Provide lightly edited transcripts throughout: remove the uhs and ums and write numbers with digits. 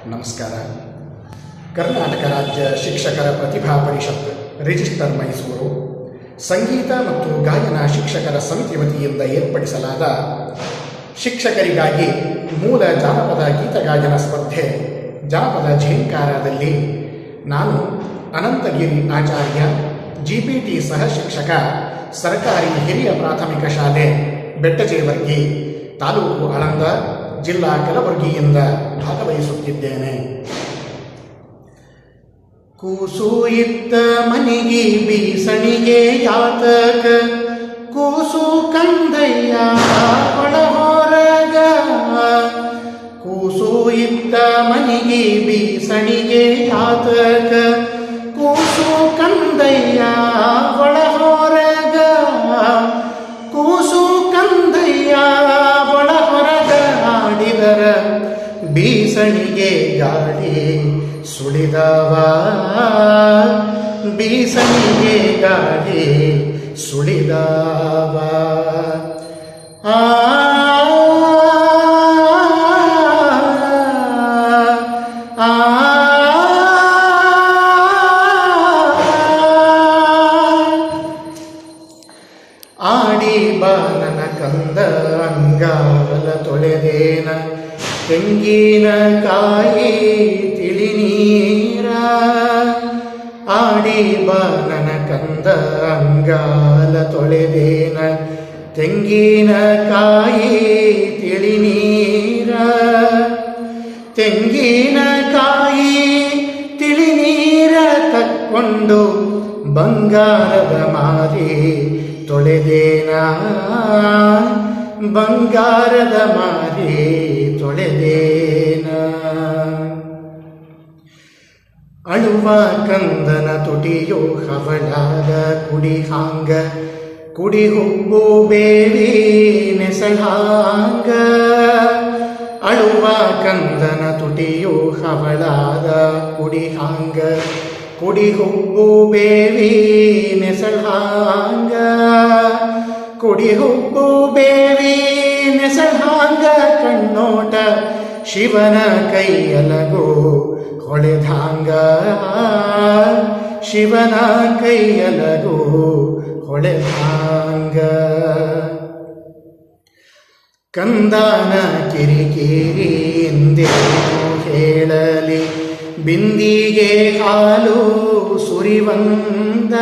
ನಮಸ್ಕಾರ. ಕರ್ನಾಟಕ ರಾಜ್ಯ ಶಿಕ್ಷಕರ ಪ್ರತಿಭಾ ಪರಿಷತ್ ರಿಜಿಸ್ಟರ್ ಮೈಸೂರು ಸಂಗೀತ ಮತ್ತು ಗಾಯನ ಶಿಕ್ಷಕರ ಸಮಿತಿ ವತಿಯಿಂದ ಏರ್ಪಡಿಸಲಾದ ಶಿಕ್ಷಕರಿಗಾಗಿ ಮೂಲ ಜಾನಪದ ಗೀತಗಾಯನ ಸ್ಪರ್ಧೆ ಜಾನಪದ ಝೇಂಕಾರದಲ್ಲಿ ನಾನು ಅನಂತಗಿರಿ ಆಚಾರ್ಯ ಜಿಪಿಟಿ ಸಹ ಶಿಕ್ಷಕ ಸರ್ಕಾರಿ ಹಿರಿಯ ಪ್ರಾಥಮಿಕ ಶಾಲೆ ಬೆಟ್ಟಜೇವರ್ಗಿ ತಾಲೂಕು ಆಳಂದ ಜಿಲ್ಲಾ ಕಲಬುರಗಿಯಿಂದ ಭಾಗವಹಿಸುತ್ತಿದ್ದೇನೆ. ಕೂಸು ಇದ್ದ ಮನಿಗೆ ಬೀಸಣಿಗೆ ಯಾತಕ ಕೂಸು ಕಂದಯ್ಯ ಒಳಹೊರಗ ಕೂಸು ಇದ್ದ ಮನಿಗೆ ಬೀಸಣಿಗೆ ಯಾತಕ ಕೂಸು ಕಂದಯ್ಯ ಒಳಹೊರಗ ಕೂಸು ಕಂದಯ್ಯ ಒಳಹೊರಗ ಆಡಿದರ ಬೀಸಣಿಗೆ ಗಾಳಿ ಸುಳಿದವ ಬೀಸಣಿಗೆ ಗಾಳಿ ಸುಳಿದವ ಆಡಿ ಬಾನನ ಕಂದ ಅಂಗಾಲ ತೊಳೆದೇನ ತೆಂಗಿನಕಾಯಿ ತಿಳಿನೀರ ಆಡಿ ಬಾನನ ಕಂದ ಅಂಗಾಲ ತೊಳೆದೇನ ತೆಂಗಿನಕಾಯಿ ತಿಳಿನೀರ ತೆಂಗಿನಕಾಯಿ ತಿಳಿನೀರ ತಕ್ಕೊಂಡು ಬಂಗಾರದ ಮಾರಿ ತೊಳೆದೇನ ಬಂಗಾರದ ಮಾರಿ ತೊಳೆದೇನ ಅಳುವ ಕಂದನ ತುಟಿಯೋ ಹವಳಾದ ಕುಡಿ ಹಾಂಗ ಕುಡಿ ಹುಬ್ಬು ಬೇಡಿ ನೆಸಳಾಂಗ ಅಳುವ ಕಂದನ ತುಟಿಯೋ ಹವಳಾದ ಕುಡಿ ಹಾಂಗ ಕುಡಿ ಹುಬ್ಬು ಬೇವಿ ನೆಸಳಾಂಗ ಕುಡಿ ಹುಬ್ಬು ಬೇವಿ ನೆಸಳಾಂಗ ಕಣ್ಣೋಟ ಶಿವನ ಕೈಯಲಗೋ ಹೊಳೆದಾಂಗ ಶಿವನ ಕೈಯಲಗೋ ಹೊಳೆದಾಂಗ ಕಂದನ ಕಿರಿಕಿರಿ ಎಂದೇನು ಹೇಳಲಿ ಬಿಂದಿಗೆ ಹಾಲು ಸುರಿವಂದ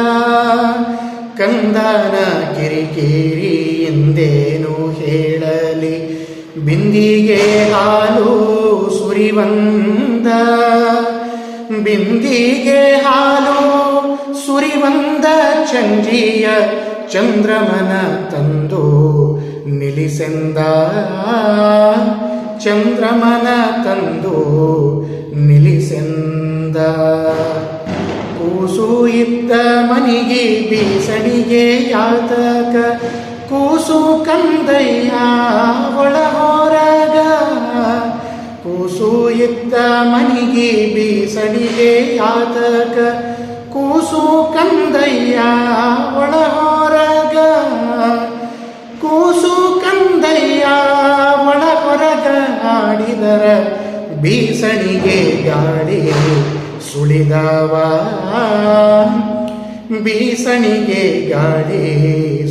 ಕಂದನ ಕಿರಿಕಿರಿ ಎಂದೇನು ಹೇಳಲಿ ಬಿಂದಿಗೆ ಹಾಲು ಸುರಿವಂದ ಬಿಂದಿಗೆ ಹಾಲು ಸುರಿವಂದ ಚಂದ್ರಿಯ ಚಂದ್ರಮನ ತಂದು ನಿಲ್ಲಿಸೆಂದ ಚಂದ್ರಮನ ತಂದು ನಿಲ್ಲಿಸೆಂದ ಕೂಸು ಇದ್ದ ಮನಿಗೆ ಬೀಸಣಿಗೆ ಯಾತಕ ಕೂಸು ಕಂದಯ್ಯ ಒಳಹೊರಗ ಕೂಸು ಇದ್ದ ಮನಿಗೆ ಬೀಸಣಿಗೆ ಯಾತಕ ಕೂಸು ಕಂದಯ್ಯ ಒಳಹೊರಗ ಕೂಸು ಕಂದಯ್ಯ ಒಳಹೊರಗ ಆಡಿದರ ಬೀಸಣಿಗೆ ಗಾಳಿ ಸುಳಿದವ ಬೀಸಣಿಗೆ ಗಾಳಿ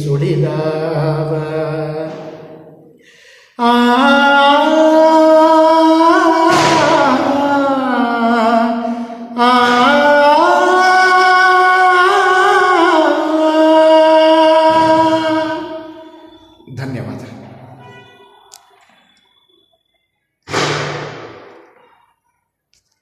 ಸುಳಿದವ